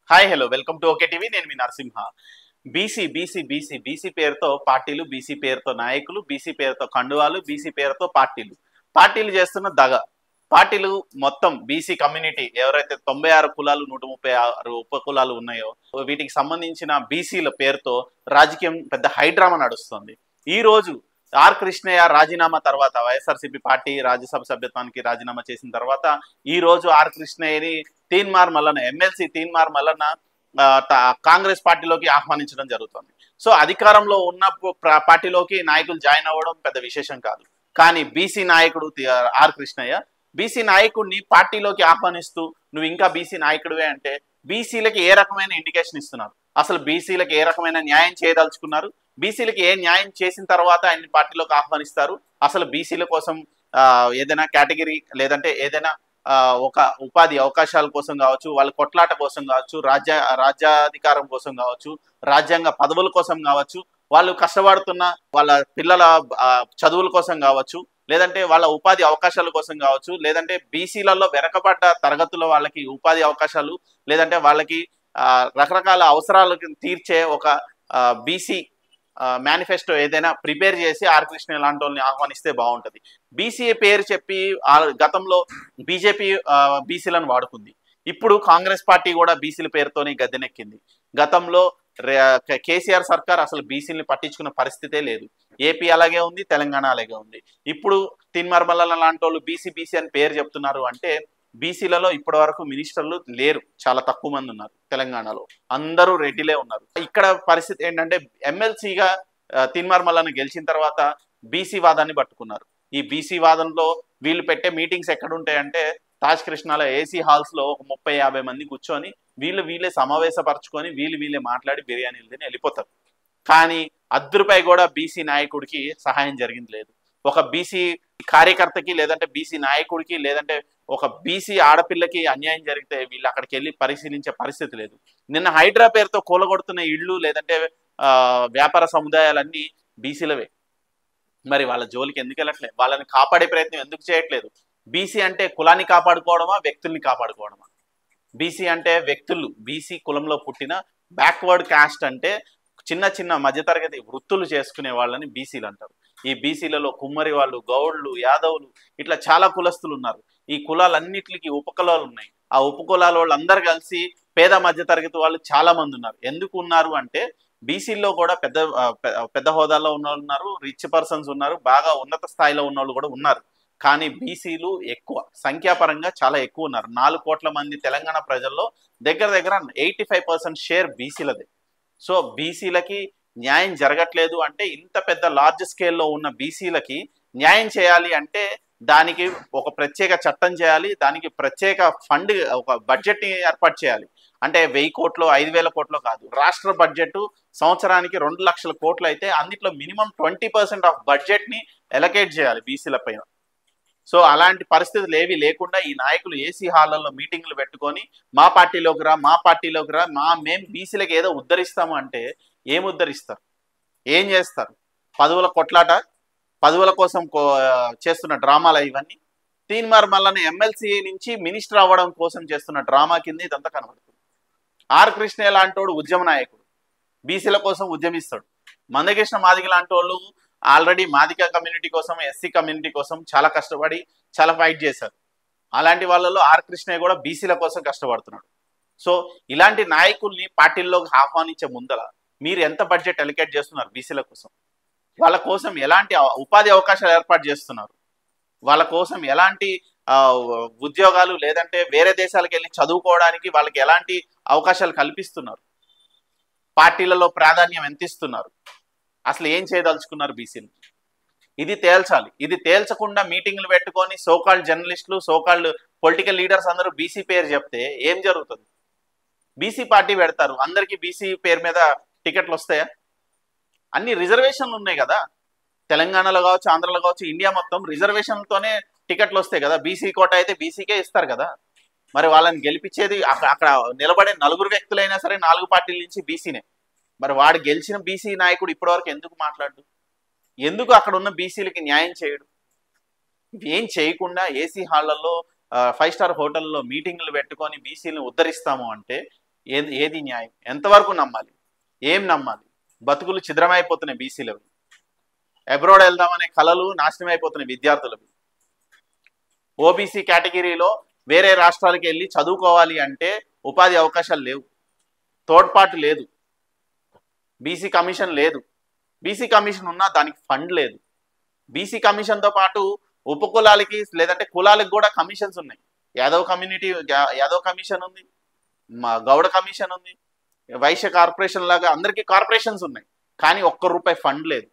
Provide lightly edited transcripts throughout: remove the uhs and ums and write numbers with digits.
Hi hello welcome to okay TV. నేను మీ Narasimha. BC పేరుతో పార్టీలు, బీసీ పేరుతో నాయకులు, బీసీ పేరుతో కండువాలు, బీసీ పేరుతో పార్టీలు చేస్తున్న దగ. పార్టీలు మొత్తం బీసీ కమ్యూనిటీ ఎవరైతే 96 కులాలు 136 ఉప కులాలు ఉన్నాయో వీటికి సంబంధించిన బీసీల పేరుతో రాజకీయం పెద్ద హైడ్రామా నడుస్తుంది. ఈ రోజు కృష్ణయ్య రాజీనామా తర్వాత, వైఎస్ఆర్సీపీ పార్టీ రాజ్యసభ సభ్యత్వానికి రాజీనామా చేసిన తర్వాత ఈ రోజు కృష్ణయ్యని తీన్మార్ మల్లన్న, ఎమ్మెల్సీ తీన్మార్ మల్లన్న కాంగ్రెస్ పార్టీలోకి ఆహ్వానించడం జరుగుతుంది. సో అధికారంలో ఉన్న పార్టీలోకి నాయకులు జాయిన్ అవ్వడం పెద్ద విశేషం కాదు. కానీ బీసీ నాయకుడు కృష్ణయ్య బీసీ నాయకుడిని పార్టీలోకి ఆహ్వానిస్తూ నువ్వు ఇంకా బీసీ నాయకుడివే అంటే బీసీలకి ఏ రకమైన ఇండికేషన్ ఇస్తున్నారు? అసలు బీసీలకు ఏ రకమైన న్యాయం చేయదలుచుకున్నారు? బీసీలకి ఏ న్యాయం చేసిన తర్వాత ఆయన పార్టీలోకి ఆహ్వానిస్తారు? అసలు బీసీల కోసం ఏదైనా కేటగిరీ లేదంటే ఏదైనా ఒక ఉపాధి అవకాశాల కోసం కావచ్చు, వాళ్ళ కొట్లాట కోసం కావచ్చు, రాజ్యాధికారం కోసం కావచ్చు, రాజ్యాంగ పదవుల కోసం కావచ్చు, వాళ్ళు కష్టపడుతున్న వాళ్ళ పిల్లల చదువుల కోసం కావచ్చు, లేదంటే వాళ్ళ ఉపాధి అవకాశాల కోసం కావచ్చు, లేదంటే బీసీలలో వెనకబడ్డ తరగతుల వాళ్ళకి ఉపాధి అవకాశాలు, లేదంటే వాళ్ళకి రకరకాల అవసరాలకు తీర్చే ఒక బీసీ మేనిఫెస్టో ఏదైనా ప్రిపేర్ చేసి కృష్ణ లాంటి వాళ్ళని ఆహ్వానిస్తే బాగుంటుంది. బీసీ పేరు చెప్పి గతంలో బీజేపీ బీసీలను వాడుకుంది. ఇప్పుడు కాంగ్రెస్ పార్టీ కూడా బీసీల పేరుతోనే గద్దెనెక్కింది. గతంలో కేసీఆర్ సర్కార్ అసలు బీసీలని పట్టించుకున్న పరిస్థితే లేదు. ఏపీ అలాగే ఉంది, తెలంగాణ అలాగే ఉంది. ఇప్పుడు తీన్మార్ మల్లన్న లాంటి వాళ్ళు బీసీ అని పేరు చెప్తున్నారు అంటే బీసీలలో ఇప్పటి వరకు మినిస్టర్లు లేరు, చాలా తక్కువ మంది ఉన్నారు. తెలంగాణలో అందరూ రెడ్డిలే ఉన్నారు. ఇక్కడ పరిస్థితి ఏంటంటే ఎమ్మెల్సీగా తీన్మార్ మల్లన్న గెలిచిన తర్వాత బీసీ వాదాన్ని పట్టుకున్నారు. ఈ బీసీ వాదంలో వీళ్ళు పెట్టే మీటింగ్స్ ఎక్కడ ఉంటాయంటే తాజ్ కృష్ణాలో ఏసీ హాల్స్ లో ఒక 30-50 మంది కూర్చొని వీళ్ళే సమావేశపరచుకొని వీళ్ళే మాట్లాడి బిర్యానీలు తిని వెళ్ళిపోతారు. కానీ రూపాయి కూడా బీసీ నాయకుడికి సహాయం జరిగింది లేదు. ఒక బీసీ కార్యకర్తకి లేదంటే బీసీ నాయకుడికి లేదంటే ఒక బీసీ ఆడపిల్లకి అన్యాయం జరిగితే వీళ్ళు అక్కడికి వెళ్ళి పరిశీలించే పరిస్థితి లేదు. నిన్న హైడ్రా పేరుతో కూలగొడుతున్న ఇళ్ళు లేదంటే వ్యాపార సముదాయాలన్నీ బీసీలవే. మరి వాళ్ళ జోలికి ఎందుకు వెళ్ళట్లేదు? వాళ్ళని కాపాడే ప్రయత్నం ఎందుకు చేయట్లేదు? బీసీ అంటే కులాన్ని కాపాడుకోవడమా, వ్యక్తుల్ని కాపాడుకోవడమా? బీసీ అంటే వ్యక్తులు, బీసీ కులంలో పుట్టిన బ్యాక్వర్డ్ కాస్ట్ అంటే చిన్న మధ్యతరగతి వృత్తులు చేసుకునే వాళ్ళని బీసీలు అంటారు. ఈ బీసీలలో కుమ్మరి వాళ్ళు, గౌడ్లు, యాదవులు ఇట్లా చాలా కులస్తులు ఉన్నారు. ఈ కులాలన్నిటికి ఉపకులాలు ఉన్నాయి. ఆ ఉపకులాల వాళ్ళందరూ కలిసి పేద మధ్య తరగతి వాళ్ళు చాలా మంది ఉన్నారు. ఎందుకు ఉన్నారు అంటే బీసీల్లో కూడా పెద్ద హోదాలో ఉన్న వాళ్ళు ఉన్నారు, రిచ్ పర్సన్స్ ఉన్నారు, బాగా ఉన్నత స్థాయిలో ఉన్న వాళ్ళు కూడా ఉన్నారు. కానీ బీసీలు ఎక్కువ సంఖ్యాపరంగా చాలా ఎక్కువ ఉన్నారు. 4 కోట్ల మంది తెలంగాణ ప్రజల్లో దగ్గర 85% షేర్ బీసీలదే. సో బీసీలకి న్యాయం జరగట్లేదు అంటే ఇంత పెద్ద లార్జ్ స్కేల్లో ఉన్న బీసీలకి న్యాయం చేయాలి అంటే దానికి ఒక ప్రత్యేక చట్టం చేయాలి, దానికి ప్రత్యేక ఫండ్, ఒక బడ్జెట్ని ఏర్పాటు చేయాలి. అంటే 1000 కోట్లు 5000 కోట్లు కాదు, రాష్ట్ర బడ్జెట్ సంవత్సరానికి 2 లక్షల కోట్లు అయితే అందులో మినిమం 20% ఆఫ్ బడ్జెట్ని ఎలకేట్ చేయాలి బీసీల పైన. సో అలాంటి పరిస్థితులు ఏవి లేకుండా ఈ నాయకులు ఏసీ హాళ్లలో మీటింగ్లు పెట్టుకొని మా పార్టీలోకి రా మేము బీసీలకు ఏదో ఉద్ధరిస్తాము అంటే ఏం ఉద్ధరిస్తారు? ఏం చేస్తారు? పదవుల కొట్లాట, పదవుల కోసం చేస్తున్న డ్రామాలు ఇవన్నీ. తీన్మార్ మల్లన్న ఎమ్మెల్సీ నుంచి మినిస్టర్ అవ్వడం కోసం చేస్తున్న డ్రామా కింద ఇదంతా కనబడుతుంది. కృష్ణయ్య లాంటి వాడు ఉద్యమ నాయకుడు, బీసీల కోసం ఉద్యమిస్తాడు. మందకృష్ణ మాదిగ లాంటి వాళ్ళు ఆల్రెడీ మాదిగ కమ్యూనిటీ కోసం, ఎస్సీ కమ్యూనిటీ కోసం చాలా కష్టపడి చాలా ఫైట్ చేశారు. అలాంటి వాళ్ళలో కృష్ణయ్య కూడా బీసీల కోసం కష్టపడుతున్నాడు. సో ఇలాంటి నాయకుల్ని పార్టీల్లోకి ఆహ్వానించే ముందర మీరు ఎంత బడ్జెట్ అలికేట్ చేస్తున్నారు బీసీల కోసం? వాళ్ళ కోసం ఎలాంటి ఉపాధి అవకాశాలు ఏర్పాటు చేస్తున్నారు? వాళ్ళ కోసం ఎలాంటి ఉద్యోగాలు లేదంటే వేరే దేశాలకు వెళ్ళి చదువుకోవడానికి వాళ్ళకి ఎలాంటి అవకాశాలు కల్పిస్తున్నారు? పార్టీలలో ప్రాధాన్యం ఎంత ఇస్తున్నారు? అసలు ఏం చేయదలుచుకున్నారు బీసీలు? ఇది తేల్చాలి. ఇది తేల్చకుండా మీటింగ్లు పెట్టుకొని సోకాల్డ్ జర్నలిస్టులు, సోకాల్డ్ పొలిటికల్ లీడర్స్ అందరూ బీసీ పేరు చెప్తే ఏం జరుగుతుంది? బీసీ పార్టీ పెడతారు, అందరికీ బీసీ పేరు మీద టికెట్లు వస్తాయా? అన్ని రిజర్వేషన్లు ఉన్నాయి కదా, తెలంగాణలో కావచ్చు, ఆంధ్రలో కావచ్చు, ఇండియా మొత్తం రిజర్వేషన్లతోనే టికెట్లు వస్తాయి కదా. బీసీ కోట అయితే బీసీకే ఇస్తారు కదా. మరి వాళ్ళని గెలిపించేది అక్కడ నిలబడే 4 వ్యక్తులైనా సరే 4 పార్టీల నుంచి బీసీనే. మరి వాడు గెలిచిన బీసీ నాయకుడు ఇప్పటివరకు ఎందుకు మాట్లాడు? ఎందుకు అక్కడ ఉన్న బీసీలకి న్యాయం చేయడు? ఏం చేయకుండా ఏసీ హాళ్లలో 5 స్టార్ హోటల్లో మీటింగ్లు పెట్టుకొని బీసీలను ఉద్ధరిస్తాము అంటే ఏది న్యాయం? ఎంతవరకు నమ్మాలి? ఏం నమ్మాలి? బతుకులు ఛిద్రమైపోతున్నాయి బీసీలవి. అబ్రాడ్ వెళ్దామనే కళలు నాశనం అయిపోతున్నాయి విద్యార్థులవి. ఓబీసీ కేటగిరీలో వేరే రాష్ట్రాలకు వెళ్ళి చదువుకోవాలి అంటే ఉపాధి అవకాశాలు లేవు, తోడ్పాటు లేదు, బీసీ కమిషన్ లేదు. బీసీ కమిషన్ ఉన్నా దానికి ఫండ్ లేదు. బీసీ కమిషన్తో పాటు ఉపకులాలకి లేదంటే కులాలకు కూడా కమిషన్స్ ఉన్నాయి. యాదవ్ కమిషన్ ఉంది, మా గౌడ కమిషన్ ఉంది, వైశ్య కార్పొరేషన్ లాగా అందరికీ కార్పొరేషన్స్ ఉన్నాయి. కానీ ₹1 ఫండ్ లేదు.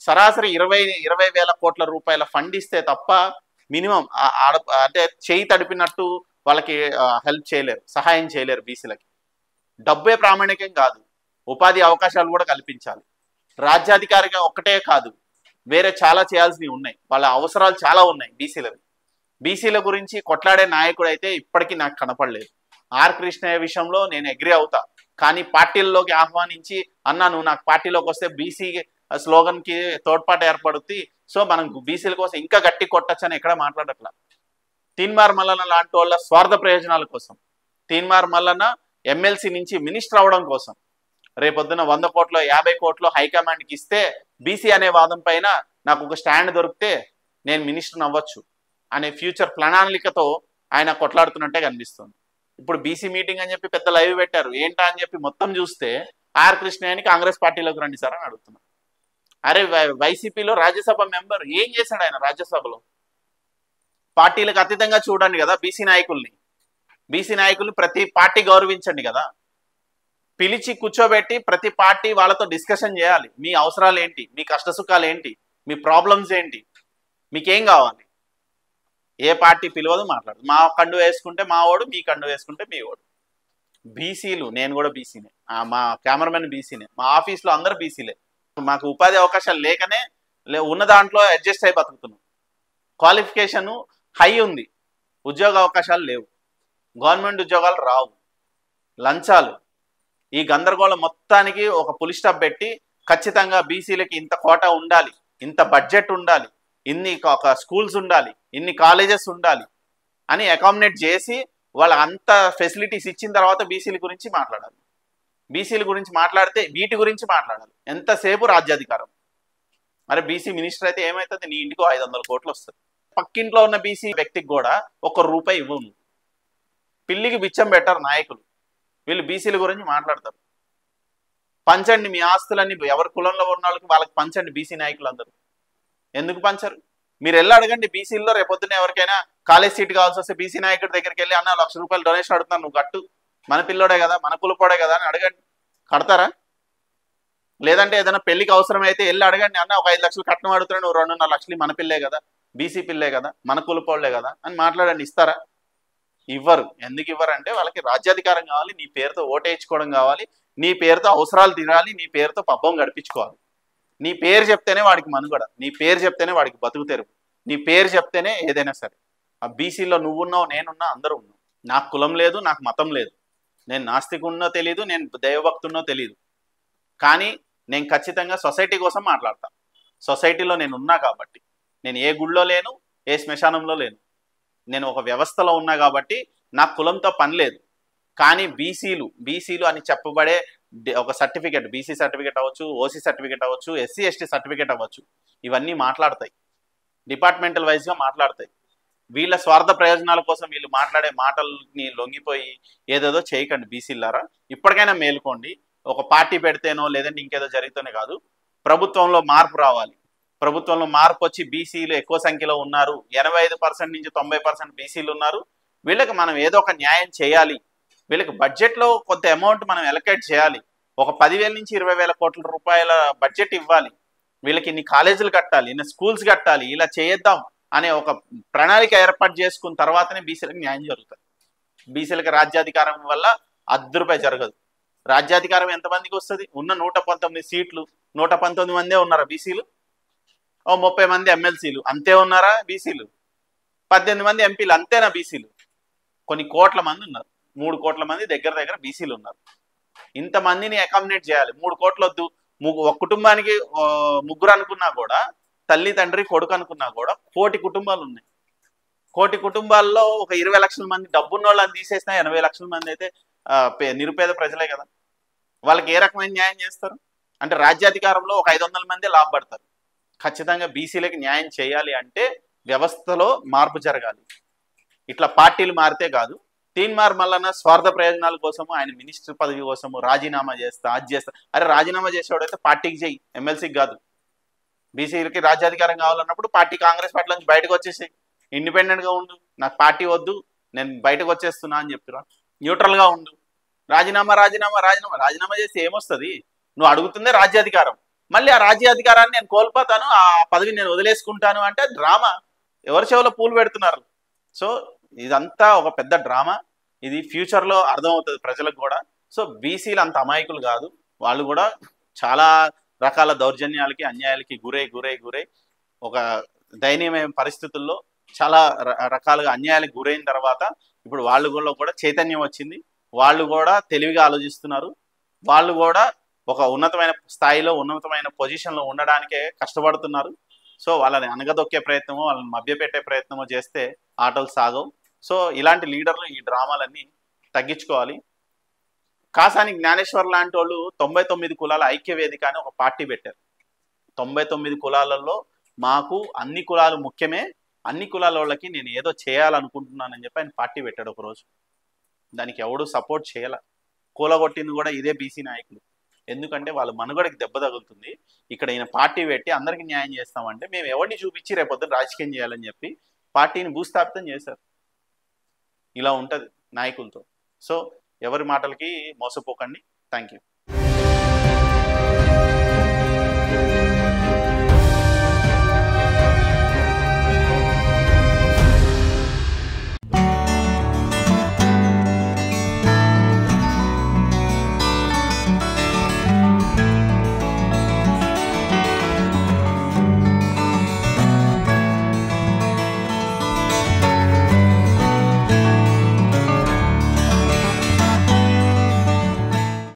సరాసరి 20,000 కోట్ల రూపాయల ఫండ్ ఇస్తే తప్ప మినిమం అంటే చేయి తడిపినట్టు వాళ్ళకి హెల్ప్ చేయలేరు, సహాయం చేయలేరు. బీసీలకి డబ్బే ప్రామాణికం కాదు, ఉపాధి అవకాశాలు కూడా కల్పించాలి. రాజ్యాధికారిగా ఒక్కటే కాదు, వేరే చాలా చేయాల్సినవి ఉన్నాయి. వాళ్ళ అవసరాలు చాలా ఉన్నాయి బీసీలవి. బీసీల గురించి కొట్లాడే నాయకుడు అయితే ఇప్పటికీ నాకు కనపడలేదు. ఆర్ కృష్ణయ్య విషయంలో నేను అగ్రి అవుతా, కానీ పార్టీల్లోకి ఆహ్వానించి అన్నా నువ్వు నాకు పార్టీలోకి వస్తే బీసీ స్లోగన్కి తోడ్పాటు ఏర్పడుతుంది, సో మనం బీసీల కోసం ఇంకా గట్టి కొట్టచ్చని ఎక్కడ మాట్లాడట్లా. తీన్మార్ మల్లన్న లాంటి వాళ్ళ స్వార్థ ప్రయోజనాల కోసం, తీన్మార్ మల్లన్న ఎమ్మెల్సీ నుంచి మినిస్టర్ అవడం కోసం రేపొద్దున 100 కోట్లు 50 కోట్లు హైకమాండ్కి ఇస్తే బీసీ అనే వాదం పైన నాకు ఒక స్టాండ్ దొరికితే నేను మినిస్టర్ అవ్వచ్చు అనే ఫ్యూచర్ ప్రణాళికతో ఆయన కొట్లాడుతున్నట్టే కనిపిస్తుంది. ఇప్పుడు బీసీ మీటింగ్ అని చెప్పి పెద్ద లైవ్ పెట్టారు. ఏంటా అని చెప్పి మొత్తం చూస్తే ఆర్ కృష్ణయ్యని కాంగ్రెస్ పార్టీలోకి రండి సార్ అని అడుగుతున్నారు. అరే వైసీపీలో రాజ్యసభ మెంబర్ ఏం చేశాడు ఆయన? రాజ్యసభలో పార్టీలకు అతీతంగా చూడండి కదా బీసీ నాయకుల్ని. బీసీ నాయకుల్ని ప్రతి పార్టీ గౌరవించండి కదా, పిలిచి కూర్చోబెట్టి ప్రతి పార్టీ వాళ్ళతో డిస్కషన్ చేయాలి. మీ అవసరాలు ఏంటి, మీ కష్టసుఖాలు ఏంటి, మీ ప్రాబ్లమ్స్ ఏంటి, మీకేం కావాలి. ఏ పార్టీ పిలవదు, మాట్లాడదు. మా కండు వేసుకుంటే మా ఓడు, మీ కండు వేసుకుంటే మీ ఓడు. బీసీలు, నేను కూడా బీసీనే, మా కెమెరామెన్ బీసీనే, మా ఆఫీస్లో అందరూ బీసీలే. మాకు ఉపాధి అవకాశాలు లేకనే ఉన్న దాంట్లో అడ్జస్ట్ అయి బతుకుతున్నాం. క్వాలిఫికేషన్ హై ఉంది, ఉద్యోగ అవకాశాలు లేవు, గవర్నమెంట్ ఉద్యోగాలు రావు, లంచాలు, ఈ గందరగోళం మొత్తానికి ఒక పులి స్టాప్ పెట్టి ఖచ్చితంగా బీసీలకి ఇంత కోటా ఉండాలి, ఇంత బడ్జెట్ ఉండాలి, ఇన్ని ఒక స్కూల్స్ ఉండాలి, ఇన్ని కాలేజెస్ ఉండాలి అని అకామిడేట్ చేసి వాళ్ళ అంత ఫెసిలిటీస్ ఇచ్చిన తర్వాత బీసీల గురించి మాట్లాడాలి. బీసీల గురించి మాట్లాడితే వీటి గురించి మాట్లాడాలి. ఎంతసేపు రాజ్యాధికారం. మరి బీసీ మినిస్టర్ అయితే ఏమవుతుంది? నీ ఇంటికి 500 కోట్లు వస్తుంది. పక్కింట్లో ఉన్న బీసీ వ్యక్తికి కూడా ₹1 ఇవ్వను. పిల్లికి బిచ్చం పెట్టారు నాయకులు. వీళ్ళు బీసీల గురించి మాట్లాడతారు. పంచండి మీ ఆస్తులన్నీ, ఎవరి కులంలో ఉన్న వాళ్ళకి పంచండి బీసీ నాయకులు అందరూ. ఎందుకు పంచరు? మీరు వెళ్ళి అడగండి బీసీల్లో. రేపొద్దున ఎవరికైనా కాలేజ్ సీట్ కావాల్సి వస్తే బీసీ నాయకుడి దగ్గరికి వెళ్ళి అన్న ₹1,00,000 డొనేషన్ అడుగుతున్నాను, నువ్వు కట్టు, మన పిల్లోడే కదా, మన కులపోడే కదా అని అడగండి. కడతారా? లేదంటే ఏదైనా పెళ్లికి అవసరం అయితే వెళ్ళి అడగండి, అన్న ఒక 5 లక్షలు కట్నం అడుగుతున్నాడు, నువ్వు 2.5 లక్షలు మన పిల్లే కదా, బీసీ పిల్లే కదా, మన కులపోళ్లే కదా అని మాట్లాడండి. ఇస్తారా? ఇవ్వరు. ఎందుకు ఇవ్వరు అంటే వాళ్ళకి రాజ్యాధికారం కావాలి, నీ పేరుతో ఓటేయించుకోవడం కావాలి, నీ పేరుతో అవసరాలు తీరాలి, నీ పేరుతో పబ్బం గడిపించుకోవాలి. నీ పేరు చెప్తేనే వాడికి మనుగడ, నీ పేరు చెప్తేనే వాడికి బతుకు తెరువు, నీ పేరు చెప్తేనే ఏదైనా సరే. ఆ బీసీలో నువ్వున్నావు, నేనున్నా, అందరూ ఉన్నావు. నాకు కులం లేదు, నాకు మతం లేదు, నేను నాస్తికున్నో తెలియదు, నేను దైవభక్తున్నో తెలియదు, కానీ నేను ఖచ్చితంగా సొసైటీ కోసం మాట్లాడతా. సొసైటీలో నేను ఉన్నా కాబట్టి, నేను ఏ గుళ్ళో లేను, ఏ శ్మశానంలో లేను, నేను ఒక వ్యవస్థలో ఉన్నా కాబట్టి నాకు కులంతో పని లేదు. కానీ బీసీలు అని చెప్పబడే ఒక సర్టిఫికేట్, బీసీ సర్టిఫికేట్ అవ్వచ్చు, ఓసీ సర్టిఫికేట్ అవ్వచ్చు, ఎస్సీ ఎస్టీ సర్టిఫికేట్ అవ్వచ్చు, ఇవన్నీ మాట్లాడతాయి, డిపార్ట్మెంటల్ వైజ్గా మాట్లాడతాయి. వీళ్ళ స్వార్థ ప్రయోజనాల కోసం వీళ్ళు మాట్లాడే మాటల్ని లొంగిపోయి ఏదేదో చేయకండి బీసీలారా. ఇప్పటికైనా మేలుకోండి. ఒక పార్టీ పెడితేనో లేదంటే ఇంకేదో జరిగితేనే కాదు, ప్రభుత్వంలో మార్పు రావాలి. ప్రభుత్వంలో మార్పు వచ్చి బీసీలు ఎక్కువ సంఖ్యలో ఉన్నారు, 85% నుంచి 90% బీసీలు ఉన్నారు. వీళ్ళకి మనం ఏదో ఒక న్యాయం చేయాలి. వీళ్ళకి బడ్జెట్లో కొంత అమౌంట్ మనం ఎలకేట్ చేయాలి. ఒక 10,000 నుంచి 20,000 కోట్ల రూపాయల బడ్జెట్ ఇవ్వాలి. వీళ్ళకి ఇన్ని కాలేజీలు కట్టాలి, ఇన్ని స్కూల్స్ కట్టాలి, ఇలా చేద్దాం అనే ఒక ప్రణాళిక ఏర్పాటు చేసుకున్న తర్వాతనే బీసీలకు న్యాయం జరుగుతుంది. బీసీలకు రాజ్యాధికారం వల్ల ₹1 జరగదు. రాజ్యాధికారం ఎంతమందికి వస్తుంది? ఉన్న 119 సీట్లు, 119 మందే ఉన్నారా బీసీలు? 30 మంది ఎమ్మెల్సీలు అంతే ఉన్నారా బీసీలు? 18 మంది ఎంపీలు అంతేనా బీసీలు? కొన్ని కోట్ల మంది ఉన్నారు, 3 కోట్ల మంది దగ్గర బీసీలు ఉన్నారు. ఇంతమందిని అకామిడేట్ చేయాలి. 3 కోట్లు వద్దు, ఒక కుటుంబానికి 3 అనుకున్నా కూడా, తల్లి తండ్రి కొడుకు అనుకున్నా కూడా 1 కోటి కుటుంబాలు ఉన్నాయి. 1 కోటి కుటుంబాల్లో ఒక 20 లక్షల మంది డబ్బున్న వాళ్ళని తీసేసినా 80 లక్షల మంది అయితే నిరుపేద ప్రజలే కదా. వాళ్ళకి ఏ రకమైన న్యాయం చేస్తారు? అంటే రాజ్యాధికారంలో ఒక 500 మంది లాభపడతారు. ఖచ్చితంగా బీసీలకి న్యాయం చేయాలి అంటే వ్యవస్థలో మార్పు జరగాలి. ఇట్లా పార్టీలు మారితే కాదు. తీన్మార్ మల్లన్న స్వార్థ ప్రయోజనాల కోసము, ఆయన మినిస్టర్ పదవి కోసము రాజీనామా చేస్తా, అది చేస్తా. అరే రాజీనామా చేసేవాడైతే పార్టీకి చెయ్యి, ఎమ్మెల్సీకి కాదు. బీసీలకి రాజ్యాధికారం కావాలన్నప్పుడు పార్టీ, కాంగ్రెస్ పార్టీ నుంచి బయటకు వచ్చేసి ఇండిపెండెంట్గా ఉండు, నాకు పార్టీ వద్దు, నేను బయటకు వచ్చేస్తున్నా అని చెప్తున్నా. న్యూట్రల్గా ఉండు. రాజీనామా రాజీనామా రాజీనామా రాజీనామా చేస్తే ఏమొస్తుంది? నువ్వు అడుగుతుందే రాజ్యాధికారం. మళ్ళీ ఆ రాజ్యాధికారాన్ని నేను కోల్పోతాను, ఆ పదవిని నేను వదిలేసుకుంటాను అంటే డ్రామా. ఎవరి చెవులో పూలు పెడుతున్నారు? సో ఇదంతా ఒక పెద్ద డ్రామా. ఇది ఫ్యూచర్లో అర్థమవుతుంది ప్రజలకు కూడా. సో బీసీలు అంత అమాయకులు కాదు. వాళ్ళు కూడా చాలా రకాల దౌర్జన్యాలకి, అన్యాయాలకి గురై గురై గురై ఒక దయనీయమైన పరిస్థితుల్లో చాలా రకాలుగా అన్యాయాలకు గురైన తర్వాత ఇప్పుడు వాళ్ళు కూడా చైతన్యం వచ్చింది. వాళ్ళు కూడా తెలివిగా ఆలోచిస్తున్నారు. వాళ్ళు కూడా ఒక ఉన్నతమైన స్థాయిలో, ఉన్నతమైన పొజిషన్లో ఉండడానికే కష్టపడుతున్నారు. సో వాళ్ళని అనగదొక్కే ప్రయత్నమో, వాళ్ళని మభ్యపెట్టే ప్రయత్నమో చేస్తే ఆటలు సాగవు. సో ఇలాంటి లీడర్లు ఈ డ్రామాలన్నీ తగ్గించుకోవాలి. కాసాని జ్ఞానేశ్వర్ లాంటి వాళ్ళు 99 కులాల ఐక్య వేదిక అని ఒక పార్టీ పెట్టారు. 99 కులాలలో మాకు అన్ని కులాలు ముఖ్యమే, అన్ని కులాల వాళ్ళకి నేను ఏదో చేయాలనుకుంటున్నానని చెప్పి ఆయన పార్టీ పెట్టాడు ఒకరోజు. దానికి ఎవడు సపోర్ట్ చేయాల. కూలగొట్టింది కూడా ఇదే బీసీ నాయకులు. ఎందుకంటే వాళ్ళ మనుగడకి దెబ్బ తగులుతుంది. ఇక్కడ ఈయన పార్టీ పెట్టి అందరికీ న్యాయం చేస్తామంటే మేము ఎవరిని చూపించి రేపొద్దున రాజకీయం చేయాలని చెప్పి పార్టీని భూస్థాపితం చేశారు. ఇలా ఉంటుంది నాయకులతో. సో ఎవరి మాటలకి మోసపోకండి. Thank you.